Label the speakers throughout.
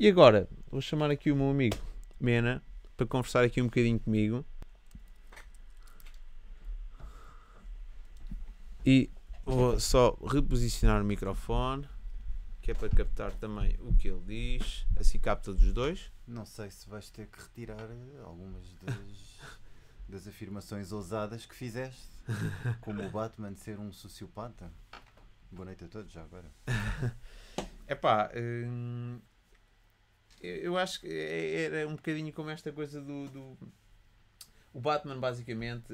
Speaker 1: E agora, vou chamar aqui o meu amigo Mena para conversar aqui um bocadinho comigo. E vou só reposicionar o microfone, que é para captar também o que ele diz. Assim capta dos dois.
Speaker 2: Não sei se vais ter que retirar algumas das afirmações ousadas que fizeste, como o Batman ser um sociopata. Boa noite a todos, já agora.
Speaker 1: Epá, eu acho que era um bocadinho como esta coisa do o Batman basicamente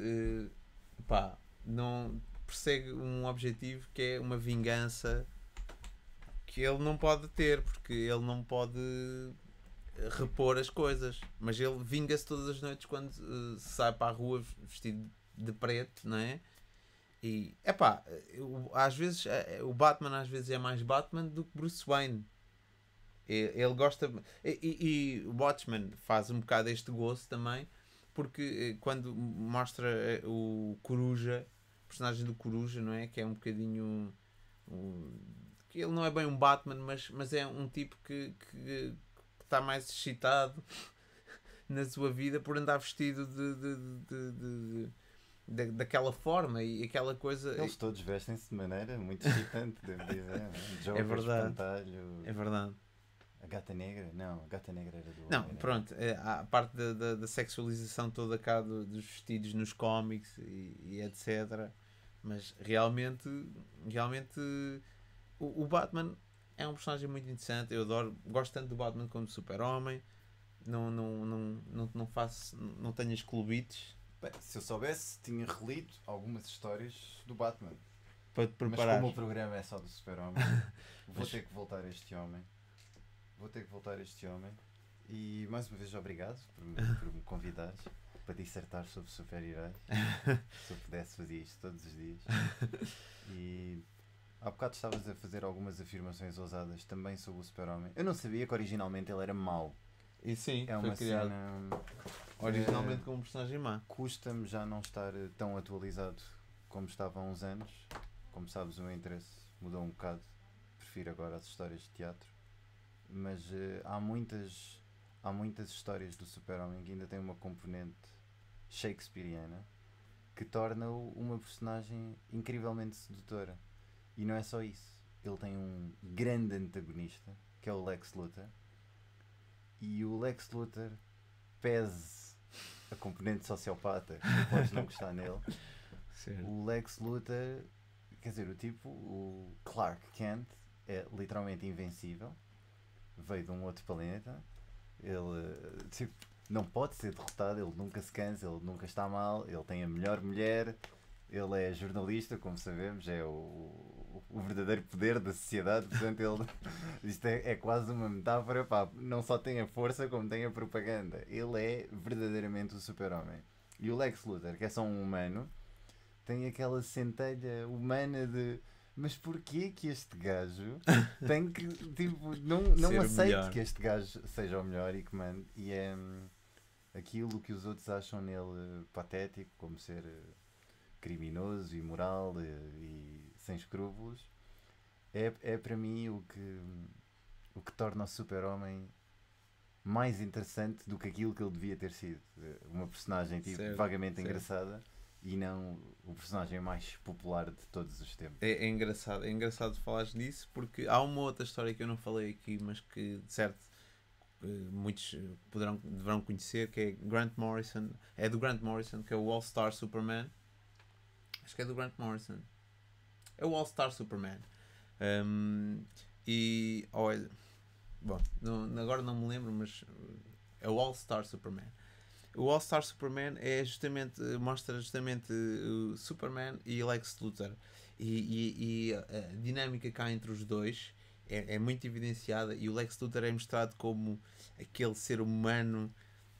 Speaker 1: pá, não persegue um objetivo que é uma vingança que ele não pode ter, porque ele não pode repor as coisas, mas ele vinga-se todas as noites quando sai para a rua vestido de preto, não é? E epá, às vezes o Batman às vezes é mais Batman do que Bruce Wayne. Ele gosta. E o Watchmen faz um bocado este gosto também, porque quando mostra o Coruja, o personagem do Coruja, não é? Que é um bocadinho. Que ele não é bem um Batman, mas é um tipo que está mais excitado na sua vida por andar vestido daquela forma e aquela coisa.
Speaker 2: Eles todos vestem-se de maneira muito excitante, devo dizer. Joker,
Speaker 1: É verdade.
Speaker 2: espantalho.
Speaker 1: É verdade.
Speaker 2: A gata negra? Não, a gata negra era do
Speaker 1: Não,
Speaker 2: Homem,
Speaker 1: pronto, há a parte da sexualização toda cá dos vestidos nos cómics e etc. Mas realmente o Batman é um personagem muito interessante. Eu adoro, gosto tanto do Batman como do Super-Homem. Não faço, não tenho as clubites
Speaker 2: Bem, se eu soubesse, tinha relido algumas histórias do Batman.
Speaker 1: para te
Speaker 2: Mas
Speaker 1: preparar.
Speaker 2: como o programa é só do Super-Homem, vou
Speaker 1: Mas-
Speaker 2: ter que voltar a este homem. E mais uma vez obrigado por me convidares para dissertar sobre super-heróis. Se eu pudesse fazia isto todos os dias. E há bocado estavas a fazer algumas afirmações ousadas também sobre o Super-Homem. Eu não sabia que originalmente ele era mau.
Speaker 1: E sim,
Speaker 2: É
Speaker 1: foi
Speaker 2: uma
Speaker 1: criado
Speaker 2: cena.
Speaker 1: originalmente como um personagem má.
Speaker 2: Custa-me já não estar tão atualizado como estava há uns anos. Como sabes, o meu interesse mudou um bocado. Prefiro agora as histórias de teatro. Mas há muitas histórias do Super-Homem que ainda têm uma componente shakespeariana que torna-o uma personagem incrivelmente sedutora. E não é só isso. Ele tem um grande antagonista, que é o Lex Luthor. E o Lex Luthor, pese a componente sociopata, que podes não gostar nele,
Speaker 1: Certo.
Speaker 2: o Lex Luthor, quer dizer, o Clark Kent é literalmente invencível. Veio de um outro planeta. Ele tipo, não pode ser derrotado, ele nunca se cansa, ele nunca está mal, ele tem a melhor mulher, ele é jornalista, como sabemos, é o verdadeiro poder da sociedade, portanto isto é quase uma metáfora, pá, não só tem a força como tem a propaganda. Ele é verdadeiramente o super-homem. E o Lex Luthor, que é só um humano, tem aquela centelha humana de mas porquê que este gajo tem que, tipo, não
Speaker 1: Ser o
Speaker 2: aceito
Speaker 1: melhor.
Speaker 2: que este gajo seja o melhor e que mande. E é aquilo que os outros acham nele patético, como ser criminoso, imoral e sem escrúpulos, é para mim o que torna o super-homem mais interessante do que aquilo que ele devia ter sido. Uma personagem tipo,
Speaker 1: Certo,
Speaker 2: vagamente
Speaker 1: certo.
Speaker 2: engraçada e não o personagem mais popular de todos os tempos.
Speaker 1: É engraçado falares nisso porque há uma outra história que eu não falei aqui, mas que de certo muitos deverão conhecer, que é Grant Morrison. É do Grant Morrison, que é o All-Star Superman. Acho que é do Grant Morrison. É o All-Star Superman. E olha, bom, agora não me lembro, mas é o All-Star Superman. O All-Star Superman é justamente, mostra justamente o Superman e Lex Luthor. E a dinâmica cá entre os dois é muito evidenciada. E o Lex Luthor é mostrado como aquele ser humano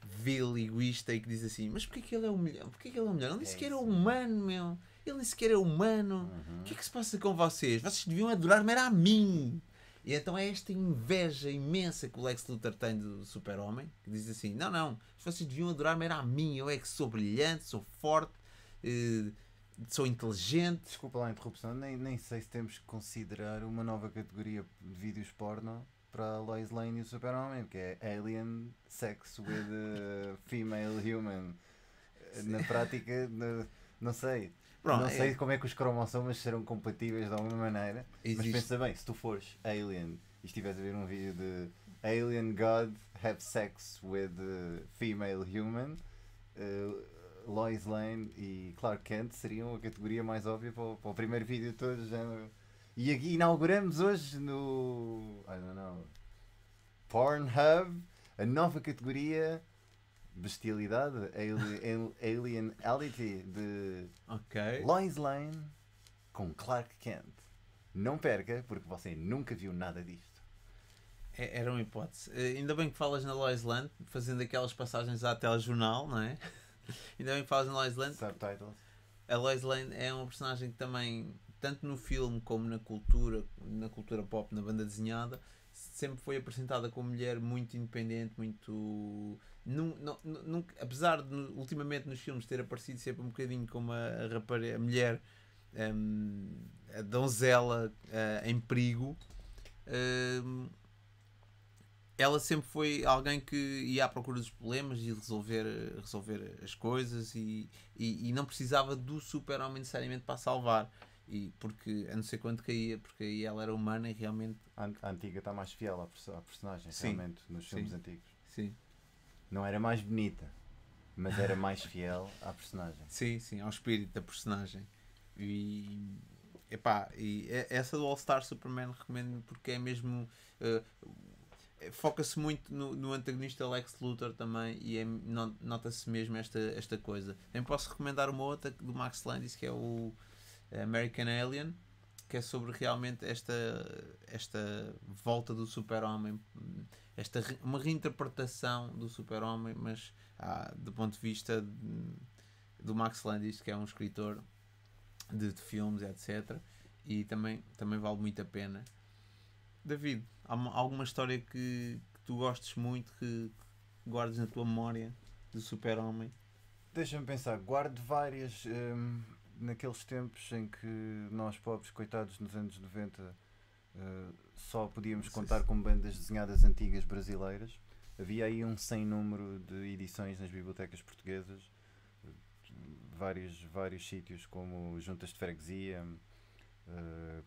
Speaker 1: vil, egoísta e que diz assim: mas porquê que ele é o melhor? Porquê que ele é o melhor? Ele nem sequer é humano, meu. Ele nem sequer é humano. O que é que se passa com vocês? Vocês deviam adorar-me era a mim. E então é esta inveja imensa que o Lex Luthor tem do Super-Homem, que diz assim: não, vocês deviam adorar-me era a mim, eu é que sou brilhante, sou forte, sou inteligente.
Speaker 2: Desculpa lá a interrupção, nem sei se temos que considerar uma nova categoria de vídeos porno para a Lois Lane e o Super-Homem, que é Alien Sex with a Female Human. Na prática, não sei.
Speaker 1: Pronto,
Speaker 2: Não sei como é que os cromossomas serão compatíveis de alguma maneira, mas pensa bem, se tu fores Alien e estiveres a ver um vídeo de Alien God have sex with female human, Lois Lane e Clark Kent seriam a categoria mais óbvia para o primeiro vídeo de todos. E aqui inauguramos hoje no I don't know, Pornhub a nova categoria bestialidade, alienality de Lois Lane com Clark Kent. Não perca, porque você nunca viu nada disto.
Speaker 1: Era uma hipótese. Ainda bem que falas na Lois Lane, fazendo aquelas passagens à telejornal, não é? Ainda bem que falas na Lois Lane.
Speaker 2: Subtitles.
Speaker 1: A Lois Lane é uma personagem que também, tanto no filme como na cultura pop, na banda desenhada, sempre foi apresentada como mulher muito independente, muito... apesar de ultimamente nos filmes ter aparecido sempre um bocadinho como a rapariga, a mulher, a donzela em perigo, ela sempre foi alguém que ia à procura dos problemas e resolver as coisas e não precisava do super-homem necessariamente para a salvar. E porque a não ser quando caía, porque aí ela era humana e realmente
Speaker 2: a antiga está mais fiel à personagem,
Speaker 1: sim,
Speaker 2: realmente, nos filmes antigos.
Speaker 1: Sim.
Speaker 2: Não era mais bonita, mas era mais fiel à personagem.
Speaker 1: Sim, ao espírito da personagem. E essa do All Star Superman recomendo porque é mesmo foca-se muito no antagonista Lex Luthor também e nota-se mesmo esta coisa. Também posso recomendar uma outra do Max Landis, que é o American Alien, que é sobre realmente esta volta do super-homem, uma reinterpretação do super-homem, mas do ponto de vista do Max Landis, que é um escritor de filmes, etc. E também vale muito a pena. David, há alguma história que tu gostes muito, que guardes na tua memória do super-homem?
Speaker 2: Deixa-me pensar, guardo várias... naqueles tempos em que nós pobres, coitados, nos anos 90 só podíamos contar com bandas desenhadas antigas brasileiras, havia aí um sem número de edições nas bibliotecas portuguesas, vários sítios como juntas de freguesia,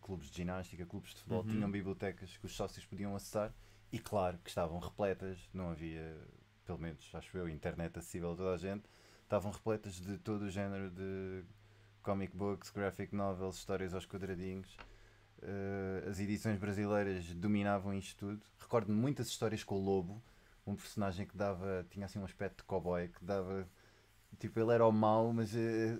Speaker 2: clubes de ginástica, clubes de futebol, tinham bibliotecas que os sócios podiam acessar e claro que estavam repletas, não havia, pelo menos acho eu, internet acessível a toda a gente, estavam repletas de todo o género de comic books, graphic novels, histórias aos quadradinhos. As edições brasileiras dominavam isto tudo. Recordo-me muitas histórias com o Lobo, um personagem que tinha assim um aspecto de cowboy, que dava, tipo, ele era o mau, mas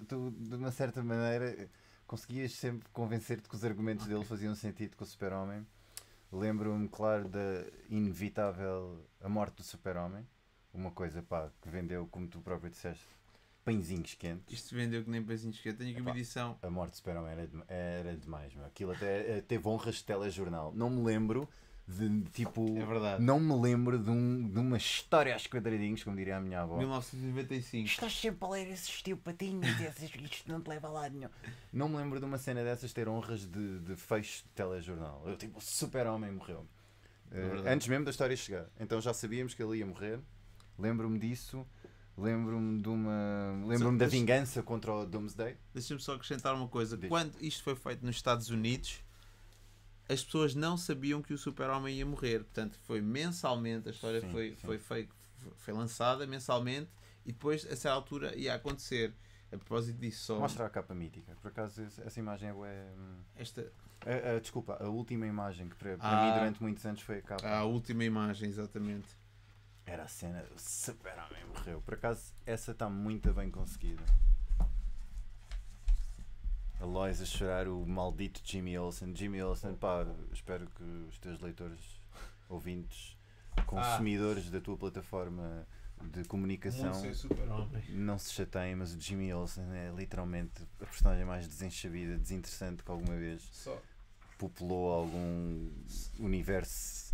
Speaker 2: tu, de uma certa maneira, conseguias sempre convencer-te que os argumentos dele faziam sentido com o Super-Homem. Lembro-me, claro, da inevitável A Morte do Super-Homem, uma coisa, que vendeu, como tu próprio disseste, pãezinhos quentes.
Speaker 1: Isto vendeu que nem pãezinhos quentes. Tenho aqui uma edição.
Speaker 2: A Morte do Super-Homem era demais, meu. Aquilo até teve honras de telejornal. Não me lembro de, tipo...
Speaker 1: É verdade.
Speaker 2: Não me lembro de uma história aos quadradinhos, como diria a minha avó.
Speaker 1: 1995.
Speaker 2: Estás sempre a ler esses tio patinhos, isto não te leva a lado nenhum. Não me lembro de uma cena dessas ter honras de fecho de telejornal. O Super-Homem morreu. Antes mesmo da história chegar. Então já sabíamos que ele ia morrer. Lembro-me disso. Lembro-me da vingança contra o Doomsday.
Speaker 1: Deixa-me só acrescentar uma coisa. Quando isto foi feito nos Estados Unidos, as pessoas não sabiam que o Super-Homem ia morrer. Portanto, foi mensalmente, a história foi lançada mensalmente e depois, a certa altura, ia acontecer. A propósito disso, só...
Speaker 2: Mostra a capa mítica. Por acaso, essa imagem é... Desculpa, a última imagem que para mim durante muitos anos foi a capa.
Speaker 1: A última imagem, exatamente.
Speaker 2: Era a cena do Super-Homem morreu. Por acaso, essa está muito bem conseguida. A Lois a chorar, o maldito Jimmy Olsen. Jimmy Olsen, espero que os teus leitores, ouvintes, consumidores da tua plataforma de comunicação não se chateiem, mas o Jimmy Olsen é literalmente a personagem mais desenxabida, desinteressante que alguma vez populou algum universo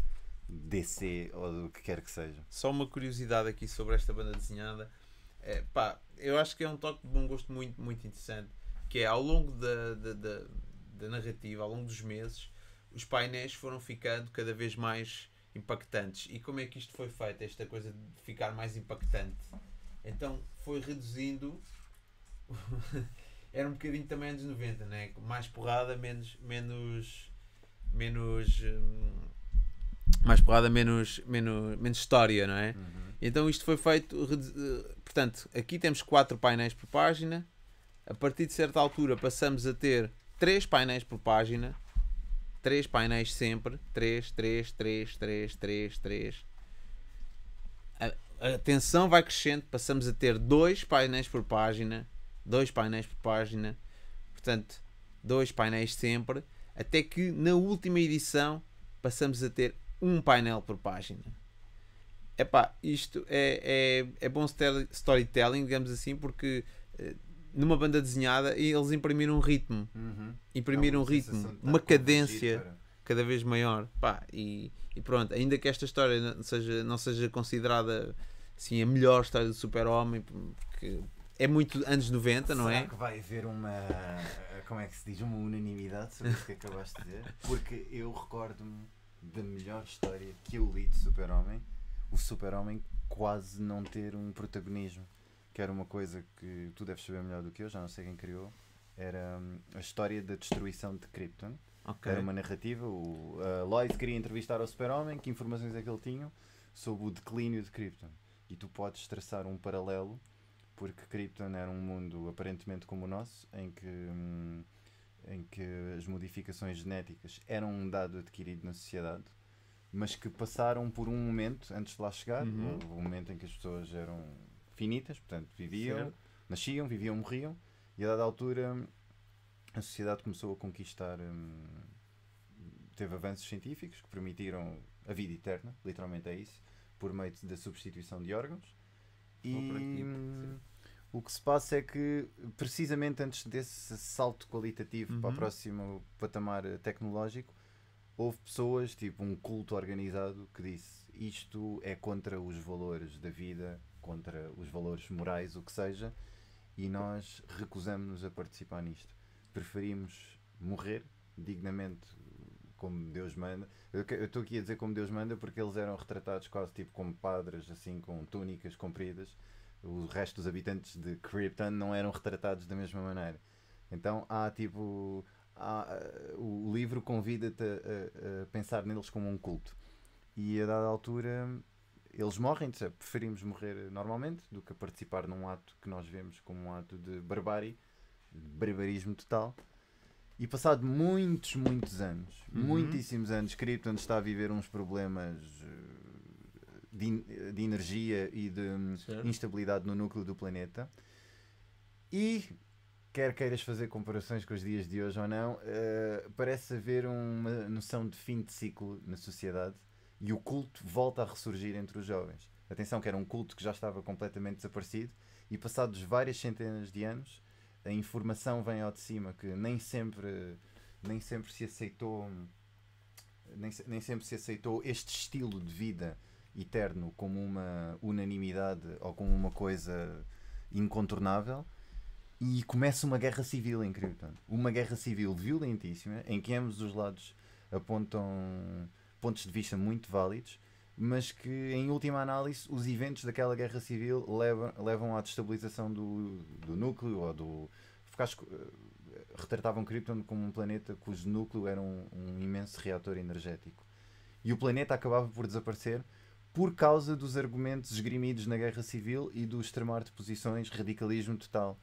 Speaker 2: DC ou do que quer que seja.
Speaker 1: Só uma curiosidade aqui sobre esta banda desenhada. Eu acho que é um toque de bom gosto muito, muito interessante, que é ao longo da narrativa, ao longo dos meses, os painéis foram ficando cada vez mais impactantes. E como é que isto foi feito? Esta coisa de ficar mais impactante. Então foi reduzindo. Era um bocadinho também anos 90, né? Mais porrada, menos mais porrada, menos história, não é?
Speaker 2: Uhum.
Speaker 1: Então isto foi feito, portanto, aqui temos 4 painéis por página. A partir de certa altura passamos a ter 3 painéis por página. 3 painéis sempre. 3, 3, 3, 3, 3, 3. A tensão vai crescendo. Passamos a ter 2 painéis por página. 2 painéis por página. Portanto, 2 painéis sempre. Até que na última edição passamos a ter 1 painel por página. Epá, isto é bom storytelling, digamos assim, porque numa banda desenhada eles imprimiram um ritmo. Imprimiram um ritmo, uma cadência cada vez maior. Pá, e pronto, ainda que esta história não seja considerada assim, a melhor história do Super-Homem, porque é muito anos 90, não é?
Speaker 2: Será que vai haver como é que se diz, uma unanimidade sobre isso que acabaste de dizer? Porque eu recordo-me da melhor história que eu li de Super-Homem, o Super-Homem quase não ter um protagonismo, que era uma coisa que tu deves saber melhor do que eu, já não sei quem criou, era a história da destruição de Krypton. Okay. Era uma narrativa, a Lois queria entrevistar o Super-Homem, que informações é que ele tinha sobre o declínio de Krypton. E tu podes traçar um paralelo, porque Krypton era um mundo aparentemente como o nosso, em que as modificações genéticas eram um dado adquirido na sociedade, mas que passaram por um momento antes de lá chegar, um momento em que as pessoas eram finitas, portanto viviam, nasciam, viviam, morriam, e a dada altura a sociedade começou a conquistar, teve avanços científicos que permitiram a vida eterna, literalmente é isso, por meio da substituição de órgãos. E o que se passa é que, precisamente antes desse salto qualitativo para o próximo patamar tecnológico, houve pessoas, tipo um culto organizado, que disse: isto é contra os valores da vida, contra os valores morais, o que seja, e nós recusamos-nos a participar nisto. Preferimos morrer dignamente, como Deus manda. Eu estou aqui a dizer como Deus manda porque eles eram retratados quase tipo como padres, assim, com túnicas compridas. O resto dos habitantes de Krypton não eram retratados da mesma maneira. Então o livro convida-te a pensar neles como um culto. E a dada altura eles morrem, preferimos morrer normalmente do que participar num ato que nós vemos como um ato de barbárie, de barbarismo total. E passado muitos anos, muitíssimos anos, Krypton está a viver uns problemas de energia e de instabilidade no núcleo do planeta. E, quer queiras fazer comparações com os dias de hoje ou não, parece haver uma noção de fim de ciclo na sociedade e o culto volta a ressurgir entre os jovens. Atenção que era um culto que já estava completamente desaparecido e passados várias centenas de anos a informação vem ao de cima que nem sempre se aceitou este estilo de vida eterno como uma unanimidade ou como uma coisa incontornável, e começa uma guerra civil em Krypton. Uma guerra civil violentíssima em que ambos os lados apontam pontos de vista muito válidos, mas que em última análise os eventos daquela guerra civil levam à destabilização do núcleo, ou do... retratavam Krypton como um planeta cujo núcleo era um imenso reator energético. E o planeta acabava por desaparecer por causa dos argumentos esgrimidos na guerra civil e do extremar de posições, radicalismo total.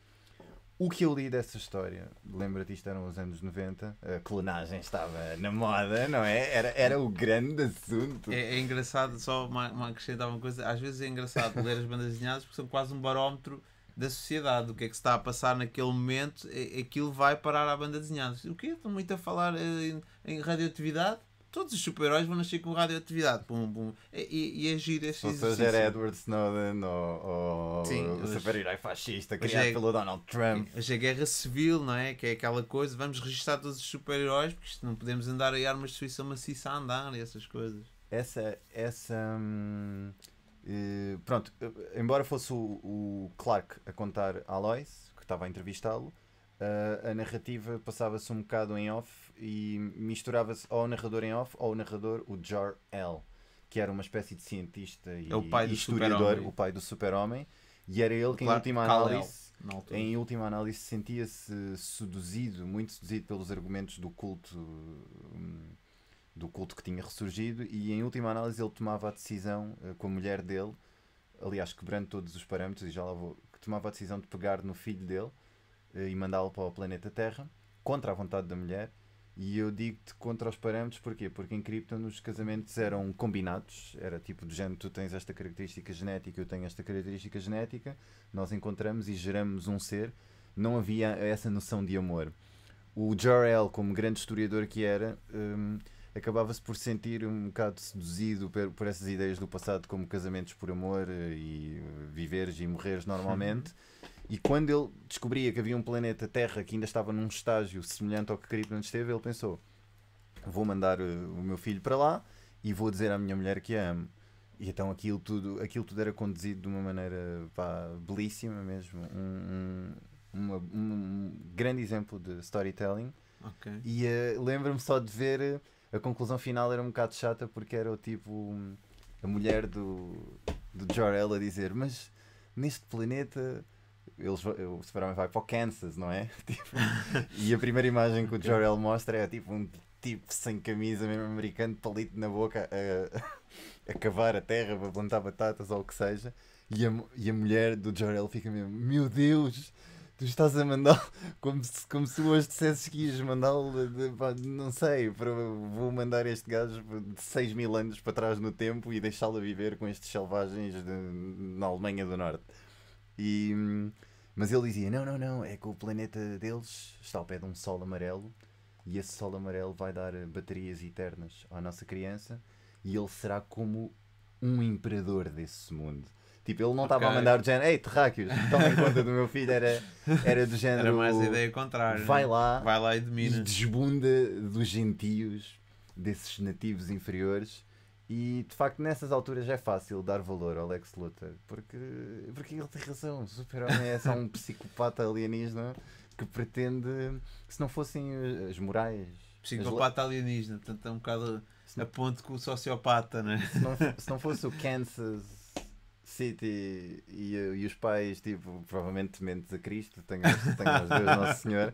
Speaker 2: O que eu li dessa história, lembra-te, isto eram os anos 90, a clonagem estava na moda, não é? Era o grande assunto.
Speaker 1: É engraçado, só acrescentar uma coisa, às vezes é engraçado ler as bandas desenhadas porque são quase um barómetro da sociedade, o que é que se está a passar naquele momento, aquilo vai parar à banda desenhada. O quê? Estão muito a falar em radioatividade? Todos os super-heróis vão nascer com radioatividade. Pum, pum. E é giro esse exercício.
Speaker 2: Ou seja, era Edward Snowden ou o super-herói fascista criado pelo Donald Trump.
Speaker 1: Hoje é guerra civil, não é? Que é aquela coisa, vamos registrar todos os super-heróis, porque isto não podemos andar aí armas de destruição maciça a andar e essas coisas.
Speaker 2: Pronto, embora fosse o Clark a contar à Lois, que estava a entrevistá-lo, a narrativa passava-se um bocado em off e misturava-se ou o narrador em off ou o narrador, o Jor-El, que era uma espécie de cientista
Speaker 1: É o pai
Speaker 2: e
Speaker 1: do
Speaker 2: historiador,
Speaker 1: Super-Homem.
Speaker 2: o pai do Super-Homem, e era ele que
Speaker 1: Claro, Kal-El, na altura.
Speaker 2: em última análise sentia-se muito seduzido pelos argumentos do culto que tinha ressurgido, e em última análise ele tomava a decisão com a mulher dele, aliás, quebrando todos os parâmetros, e já lá vou, que tomava a decisão de pegar no filho dele e mandá-lo para o planeta Terra, contra a vontade da mulher. E eu digo-te contra os parâmetros, porquê? Porque em Krypton os casamentos eram combinados, era tipo do género, tu tens esta característica genética, eu tenho esta característica genética, nós encontramos e geramos um ser, não havia essa noção de amor. O Jor-El, como grande historiador que era, acabava-se por sentir um bocado seduzido por essas ideias do passado, como casamentos por amor e viveres e morreres normalmente. E quando ele descobria que havia um planeta Terra que ainda estava num estágio semelhante ao que Krypton esteve, ele pensou: vou mandar o meu filho para lá e vou dizer à minha mulher que a amo. E então aquilo tudo era conduzido de uma maneira belíssima mesmo. Um grande exemplo de storytelling.
Speaker 1: Okay.
Speaker 2: E lembro-me só de ver a conclusão final, era um bocado chata, porque era o tipo a mulher do Jor-El a dizer: mas neste planeta o Super-Homem vai para o Kansas, não é? Tipo, e a primeira imagem que o Jor-El mostra é tipo um tipo sem camisa, mesmo americano, palito na boca, a cavar a terra para plantar batatas ou o que seja, e a mulher do Jor-El fica mesmo: meu Deus, tu estás a mandá-lo como se hoje dissesses que ias mandá-lo, não sei, vou mandar este gajo de 6.000 anos para trás no tempo e deixá-lo a viver com estes selvagens na Alemanha do Norte. Mas ele dizia: não, é que o planeta deles está ao pé de um sol amarelo, e esse sol amarelo vai dar baterias eternas à nossa criança, e ele será como um imperador desse mundo. Tipo, ele não estava a mandar do género: ei, terráqueos, tomem conta do meu filho, era do género:
Speaker 1: era mais a ideia contrária,
Speaker 2: vai lá
Speaker 1: e domina.
Speaker 2: E desbunda dos gentios, desses nativos inferiores. E de facto nessas alturas é fácil dar valor ao Lex Luthor, porque ele tem razão. O Super-Homem é só um psicopata alienígena que pretende, se não fossem as morais,
Speaker 1: psicopata alienígena, portanto é um bocado a ponte com o sociopata, né?
Speaker 2: Se não fosse o Kansas City e os pais, tipo, provavelmente tementes a Cristo, tenho as Deus Nosso Senhor,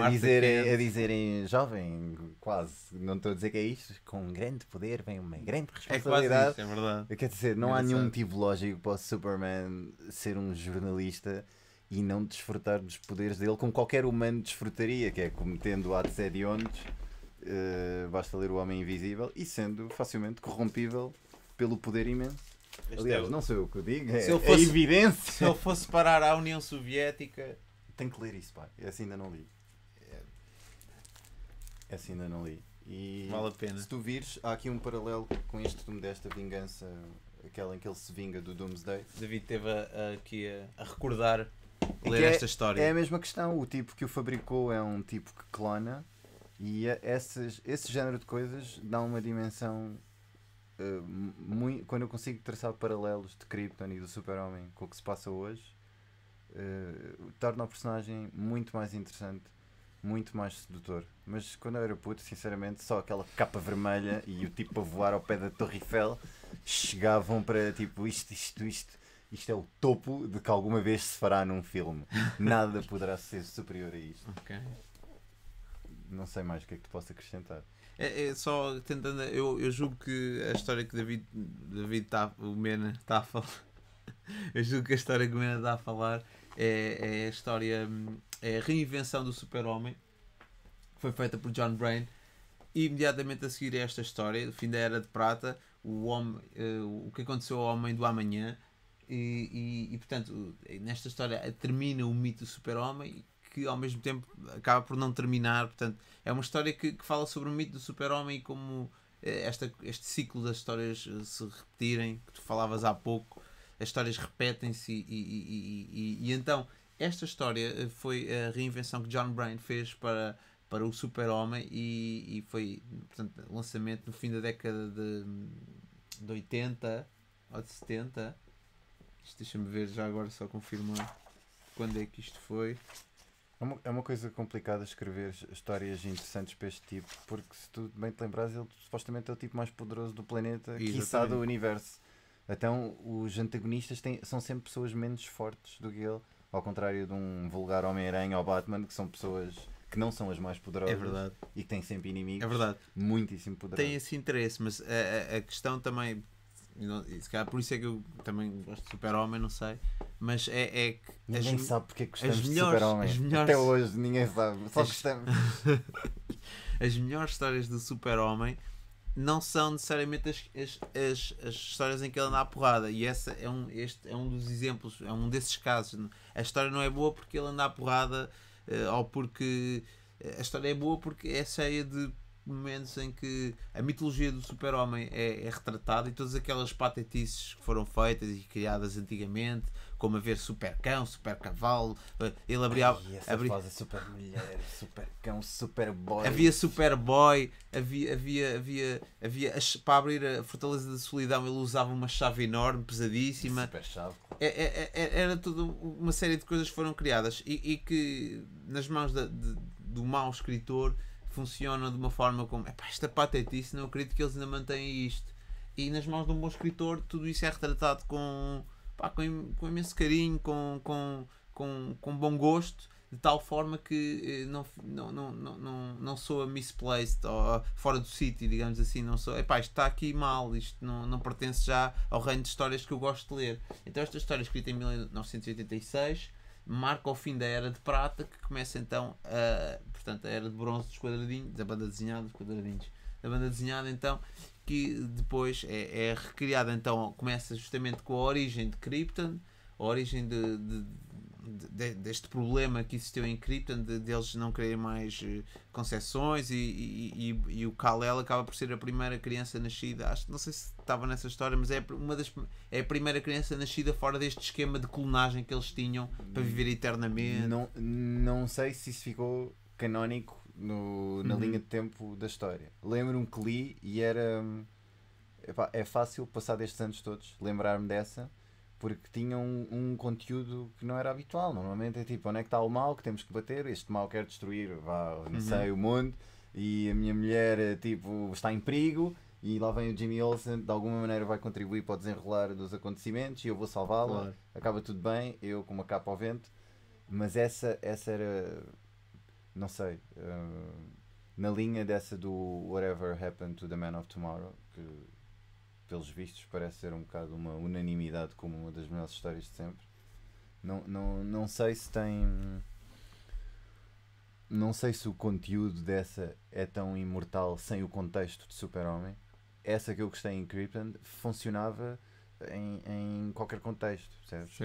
Speaker 2: a dizerem: jovem, quase, não estou a dizer que é isto, com um grande poder vem uma grande responsabilidade.
Speaker 1: É quase isto, é verdade.
Speaker 2: Quer dizer, não há nenhum motivo lógico para o Superman ser um jornalista e não desfrutar dos poderes dele como qualquer humano desfrutaria, que é cometendo atos hediondos, basta ler O Homem Invisível, e sendo facilmente corrompível pelo poder imenso. Aliás, não sou eu que o digo, é evidência.
Speaker 1: Se ele fosse parar à União Soviética...
Speaker 2: Tenho que ler isso, pá. Essa ainda não li. E
Speaker 1: vale a pena.
Speaker 2: Se tu vires, há aqui um paralelo com este filme desta vingança, aquela em que ele se vinga do Doomsday.
Speaker 1: David esteve aqui a recordar, ler esta história.
Speaker 2: É a mesma questão. O tipo que o fabricou é um tipo que clona, e esse género de coisas dá uma dimensão... quando eu consigo traçar paralelos de Krypton e do Super-Homem com o que se passa hoje, torna o personagem muito mais interessante, muito mais sedutor. Mas quando eu era puto, sinceramente, só aquela capa vermelha e o tipo a voar ao pé da Torre Eiffel chegavam para tipo: isto é o topo de que alguma vez se fará num filme. Nada poderá ser superior a isto.
Speaker 1: Okay.
Speaker 2: Não sei mais o que é que tu posso acrescentar.
Speaker 1: É só tentando. Eu julgo que a história que o Mena está a falar. Eu julgo que a história que o Mena está a falar é a história. É a reinvenção do Super-Homem, que foi feita por John Byrne. E imediatamente a seguir a esta história, o fim da Era de Prata, o que aconteceu ao Homem do Amanhã. E portanto, nesta história termina o mito do Super-Homem, que ao mesmo tempo acaba por não terminar. Portanto, é uma história que fala sobre o mito do Super-Homem e como este ciclo das histórias se repetirem, que tu falavas há pouco, as histórias repetem-se e então esta história foi a reinvenção que John Byrne fez para o Super-Homem e foi, portanto, lançamento no fim da década de 80 ou de 70. Deixa-me ver já agora, só confirmar quando é que isto foi.
Speaker 2: É uma coisa complicada escrever histórias interessantes para este tipo, porque se tu bem te lembrares, ele supostamente é o tipo mais poderoso do planeta, quiçá do
Speaker 1: Exatamente.
Speaker 2: universo. Então os antagonistas são sempre pessoas menos fortes do que ele, ao contrário de um vulgar Homem-Aranha ou Batman, que são pessoas que não são as mais
Speaker 1: É
Speaker 2: poderosas
Speaker 1: verdade.
Speaker 2: e que têm sempre
Speaker 1: É
Speaker 2: inimigos
Speaker 1: verdade.
Speaker 2: muitíssimo
Speaker 1: Tem
Speaker 2: poderosos.
Speaker 1: esse interesse, mas a questão também. Se calhar por isso é que eu também gosto de Super-Homem, não sei. Mas é que
Speaker 2: Ninguém sabe porque é que
Speaker 1: as
Speaker 2: gostamos de
Speaker 1: melhores.
Speaker 2: Super-Homem.
Speaker 1: As
Speaker 2: Até
Speaker 1: melhores.
Speaker 2: hoje ninguém sabe, só
Speaker 1: As,
Speaker 2: gostamos.
Speaker 1: as melhores histórias do Super-Homem não são necessariamente as histórias em que ele anda à porrada. E este é um dos exemplos, é um desses casos. A história não é boa porque ele anda à porrada, ou porque. A história é boa porque é cheia de momentos em que a mitologia do Super-Homem é retratada e todas aquelas patetices que foram feitas e criadas antigamente, como haver super-cão, super-cavalo, ele
Speaker 2: Ai, essa fase super mulher, super cão, super boy.
Speaker 1: havia Superboy, para abrir a Fortaleza da Solidão ele usava uma chave enorme, pesadíssima.
Speaker 2: Super chave.
Speaker 1: Era toda uma série de coisas que foram criadas e que nas mãos do mau escritor funcionam de uma forma como esta patetice, não acredito que eles ainda mantêm isto. E nas mãos de um bom escritor tudo isso é retratado com imenso carinho, com bom gosto, de tal forma que não soa misplaced ou fora do sítio, digamos assim. Não sou, isto está aqui mal, isto não pertence já ao reino de histórias que eu gosto de ler. Então, esta história escrita em 1986 marca o fim da Era de Prata, que começa então portanto, a Era de Bronze dos quadradinhos, da banda desenhada dos quadradinhos, da banda desenhada então, que depois é recriada, então começa justamente com a origem de Krypton, a origem deste problema que existiu em Krypton, deles não quererem mais concessões, e o Kal-El acaba por ser a primeira criança nascida, não sei se estava nessa história, mas é a primeira criança nascida fora deste esquema de clonagem que eles tinham para viver eternamente.
Speaker 2: Não sei se isso ficou canónico na linha de tempo da história. Lembro-me que li e era. Epá, é fácil, passar destes anos todos, lembrar-me dessa, porque tinha um conteúdo que não era habitual. Normalmente é tipo, onde é que está o mal que temos que bater? Este mal quer destruir, não sei, o mundo, e a minha mulher tipo, está em perigo, e lá vem o Jimmy Olsen, de alguma maneira vai contribuir para o desenrolar dos acontecimentos, e eu vou salvá-la,
Speaker 1: Claro.
Speaker 2: acaba tudo bem, eu com uma capa ao vento. Mas essa era, não sei, na linha dessa do Whatever Happened to the Man of Tomorrow, que pelos vistos parece ser um bocado uma unanimidade como uma das melhores histórias de sempre. Não sei se tem. Não sei se o conteúdo dessa é tão imortal sem o contexto de Super-Homem. Essa que eu gostei em Krypton funcionava em qualquer contexto, percebes?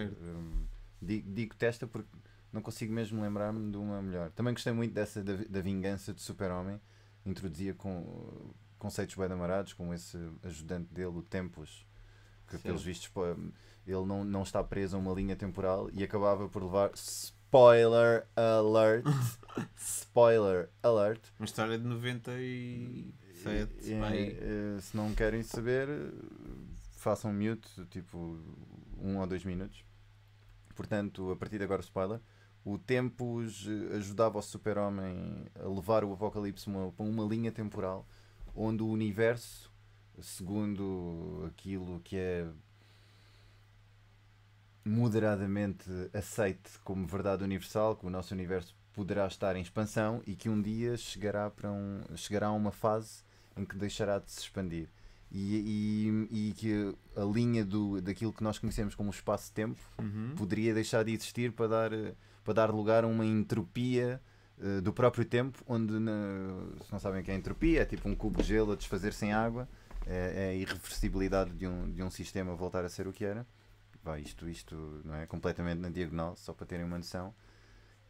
Speaker 2: Digo testa porque não consigo mesmo lembrar-me de uma melhor. Também gostei muito dessa da vingança de Super-Homem. Introduzia com conceitos bem namorados, como esse ajudante dele, o Tempus, que pelos vistos ele não está preso a uma linha temporal e acabava por levar spoiler alert spoiler alert,
Speaker 1: Uma história de 97.
Speaker 2: se não querem saber, façam mute, tipo 1 ou 2 minutos. Portanto, a partir de agora, spoiler. O Tempus ajudava o Super-Homem a levar o Apocalipse para uma linha temporal onde o universo, segundo aquilo que é moderadamente aceite como verdade universal, que o nosso universo poderá estar em expansão e que um dia chegará a uma fase em que deixará de se expandir. E que a linha daquilo que nós conhecemos como espaço-tempo poderia deixar de existir para dar lugar a uma entropia do próprio tempo, onde, se não sabem o que é entropia, é tipo um cubo de gelo a desfazer-se em água, é a irreversibilidade de um sistema voltar a ser o que era. Isto não é completamente na diagonal, só para terem uma noção.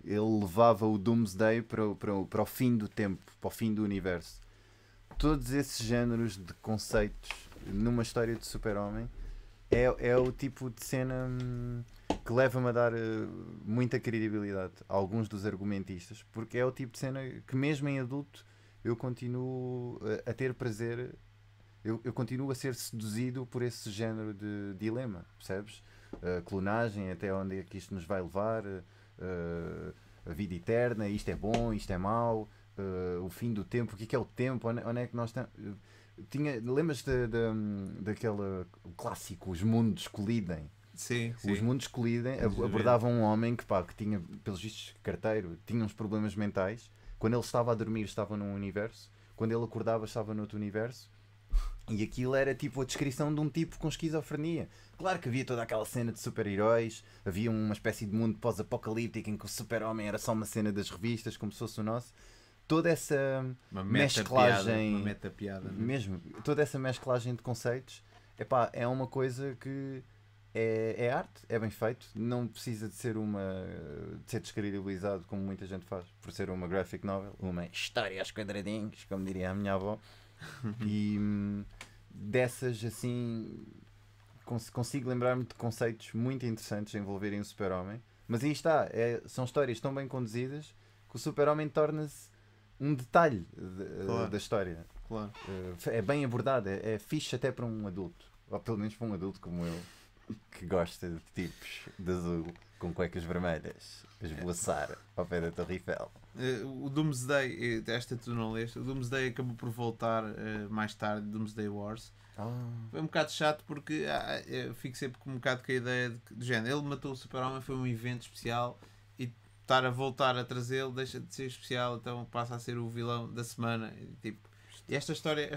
Speaker 2: Ele levava o Doomsday para o fim do tempo, para o fim do universo. Todos esses géneros de conceitos numa história de Super-Homem é o tipo de cena que leva-me a dar muita credibilidade a alguns dos argumentistas, porque é o tipo de cena que mesmo em adulto eu continuo a ter prazer, eu continuo a ser seduzido por esse género de dilema, percebes? Clonagem, até onde é que isto nos vai levar, a vida eterna, isto é bom, isto é mau, o fim do tempo, o que é o tempo, onde é que nós estamos. Lembras daquele clássico, os mundos colidem?
Speaker 1: Sim,
Speaker 2: Os mundos colidem, abordavam um homem que tinha, pelos vistos, carteiro, tinha uns problemas mentais. Quando ele estava a dormir, estava num universo. Quando ele acordava, estava noutro universo. E aquilo era tipo a descrição de um tipo com esquizofrenia. Claro que havia toda aquela cena de super-heróis, havia uma espécie de mundo pós-apocalíptico em que o super-homem era só uma cena das revistas, como se fosse o nosso. Toda essa mesclagem,
Speaker 1: uma meta-piada, né?
Speaker 2: mesmo, toda essa mesclagem de conceitos, é uma coisa que é arte, é bem feito, não precisa de ser descredibilizado como muita gente faz, por ser uma graphic novel, uma história aos quadradinhos, como diria a minha avó. E dessas assim consigo lembrar-me de conceitos muito interessantes a envolverem o super-homem, mas aí está, são histórias tão bem conduzidas que o super-homem torna-se um detalhe da história.
Speaker 1: Claro.
Speaker 2: É bem abordado, é fixe até para um adulto, ou pelo menos para um adulto como eu, que gosta de tipos de azul com cuecas vermelhas a esvoaçar ao pé da Torre Eiffel.
Speaker 1: O Doomsday, esta tu não leste, o Doomsday acabou por voltar mais tarde, Doomsday Wars. Foi um bocado chato porque eu fico sempre com um bocado com a ideia do género. Ele matou o Super-Homem, foi um evento especial e estar a voltar a trazê-lo deixa de ser especial, então passa a ser o vilão da semana. E esta história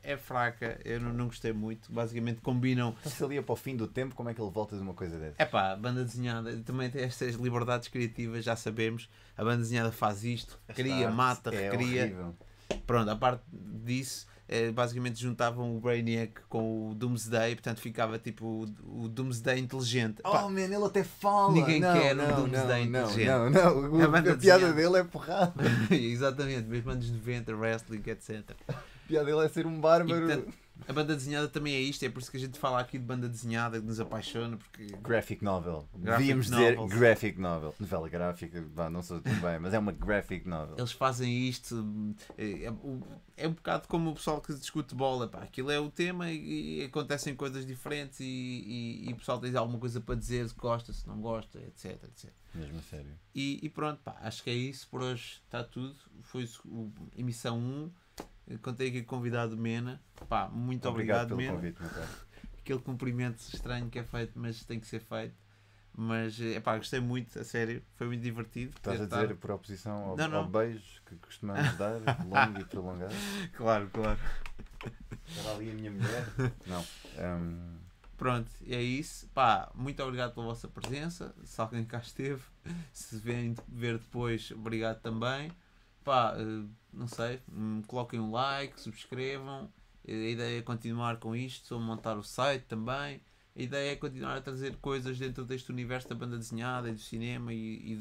Speaker 1: é fraca, eu não gostei muito. Basicamente combinam.
Speaker 2: Então, se ele ia para o fim do tempo, como é que ele volta de uma coisa dessa?
Speaker 1: É pá, banda desenhada também tem estas liberdades criativas, já sabemos. A banda desenhada faz isto, cria, mata, recria.
Speaker 2: Horrível.
Speaker 1: Pronto, a parte disso, basicamente juntavam o Brainiac com o Doomsday, portanto ficava tipo o Doomsday inteligente.
Speaker 2: Oh, man, ele até fala!
Speaker 1: Ninguém quer um Doomsday inteligente.
Speaker 2: Não. A piada dele é porrada.
Speaker 1: Exatamente, mesmo anos 90, wrestling, etc.
Speaker 2: A piada dele é ser um bárbaro.
Speaker 1: E, portanto, a banda desenhada também é isto, é por isso que a gente fala aqui de banda desenhada que nos apaixona. Porque...
Speaker 2: Graphic novel. Devíamos dizer graphic novel. Novela gráfica, não sou tão bem, mas é uma graphic novel.
Speaker 1: Eles fazem isto, é um bocado como o pessoal que discute bola. Aquilo é o tema e acontecem coisas diferentes e o pessoal tem alguma coisa para dizer, se gosta, se não gosta, etc.
Speaker 2: Mesmo a sério.
Speaker 1: E pronto, acho que é isso. Por hoje está tudo. Foi emissão 1. Contei aqui com o convidado Mena. Muito obrigado
Speaker 2: pelo
Speaker 1: Mena.
Speaker 2: Convite, meu caro.
Speaker 1: Aquele cumprimento estranho que é feito, mas tem que ser feito. Mas gostei muito, a sério, foi muito divertido.
Speaker 2: Estás a dizer por oposição ao beijo que costumamos dar, longo e prolongado?
Speaker 1: Claro.
Speaker 2: Estava ali a minha mulher? Não.
Speaker 1: Pronto, é isso. Muito obrigado pela vossa presença. Se alguém cá esteve, se vêm ver depois, obrigado também. Não sei, coloquem um like, subscrevam. A ideia é continuar com isto, montar o site também. A ideia é continuar a trazer coisas dentro deste universo da banda desenhada e do cinema e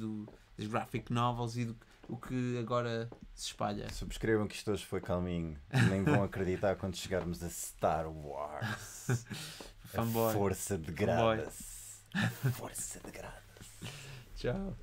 Speaker 1: das graphic novels e do o que agora se espalha.
Speaker 2: Subscrevam que isto hoje foi calminho. Nem vão acreditar quando chegarmos a Star Wars.
Speaker 1: Fanboy.
Speaker 2: A força degrada-se. A força degrada-se.
Speaker 1: Tchau.